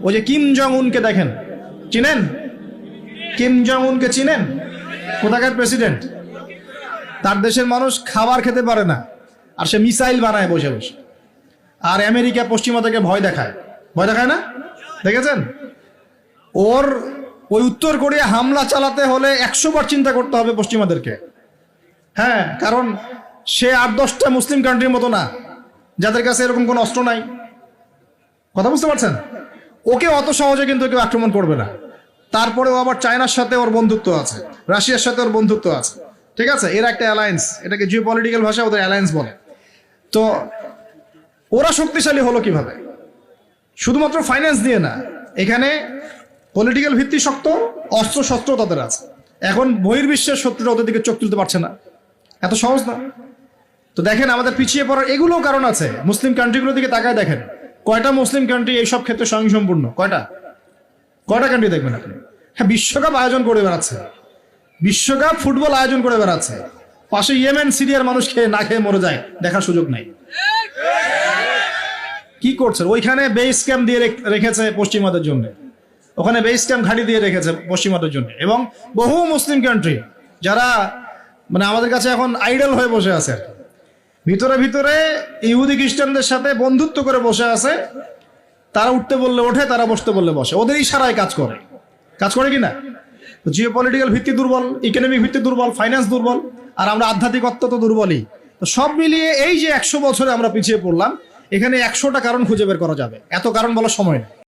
ওই যে Kim Jong উনকে দেখেন, চিনেন? কিম জং উনকে চিনেন? কোথাকার প্রেসিডেন্ট? তার দেশের মানুষ খাবার খেতে পারে না, আর সে মিসাইল বানায় বসে বসে। আর আমেরিকা পশ্চিমা থেকে ভয় দেখায়, ভয় দেখায় না? দেখেছেন? ওর ওই উত্তর কোরিয়া হামলা চালাতে হলে 100 বার চিন্তা করতে হবে পশ্চিমাদেরকে। হ্যাঁ, কারণ সে 8-10টা মুসলিম কান্ট্রির মতো না যাদের কাছে এরকম কোনো অস্ত্র নাই। কথা বুঝতে পারছেন? ওকে অত সহজে কিন্তু কেউ আক্রমণ করবে না। তারপরেও আবার চায়নার সাথে ওর বন্ধুত্ব আছে, রাশিয়ার সাথে ওর বন্ধুত্ব আছে, ঠিক আছে? এর একটা অ্যালায়েন্স, এটাকে জিও পলিটিক্যাল ভাষায় ওদের অ্যালায়েন্স বলে। তো ওরা শক্তিশালী হলো কিভাবে? শুধুমাত্র ফাইন্যান্স দিয়ে না, এখানে পলিটিক্যাল ভিত্তি শক্ত, অস্ত্র শস্ত্র তাদের আছে। এখন বহির্বিশ্বের শত্রুরা ওদের দিকে চোখ তুলতে পারছে না, এত সহজ না। তো দেখেন আমাদের পিছিয়ে পড়ার এগুলোও কারণ আছে। মুসলিম কান্ট্রিগুলোর দিকে তাকায় দেখেন, কয়টা মুসলিম কান্ট্রি এইসব ক্ষেত্রে স্বয়ংসম্পূর্ণ? কয়টা কান্ট্রি দেখবেন আপনি? হ্যাঁ, বিশ্বকাপ আয়োজন করে বেড়াচ্ছে, বিশ্বকাপ ফুটবল আয়োজন করে বেড়াচ্ছে, পাশে ইয়েমেন সিরিয়ার মানুষ খেয়ে না খেয়ে মরে যায়, দেখার সুযোগ নাই। কি করছে? ওইখানে বেস ক্যাম্প দিয়ে রেখেছে পশ্চিমাদের জন্য, ওখানে বেস ক্যাম্প ঘাঁটি দিয়ে রেখেছে পশ্চিমাদের জন্য। এবং বহু মুসলিম কান্ট্রি যারা মানে আমাদের কাছে এখন আইডল হয়ে বসে আছে, ভিতরে ভিতরে ইহুদি খ্রিস্টানদের সাথে বন্ধুত্ব করে বসে আছে। তারা উঠতে বললে ওঠে, তারা বসতে বললে বসে, ওদের ইশারায় কাজ করে কিনা? জিও পলিটিক্যাল ভিত্তি দুর্বল, ইকোনমিক ভিত্তি দুর্বল, ফাইন্যান্স দুর্বল, আর আমরা আধ্যাত্মিকত্ব তো দুর্বলই। তো সব মিলিয়ে এই যে 100 বছরে আমরা পিছিয়ে পড়লাম, এখানে 100টা কারণ খুঁজে বের করা যাবে, এত কারণ বলার সময় নেই।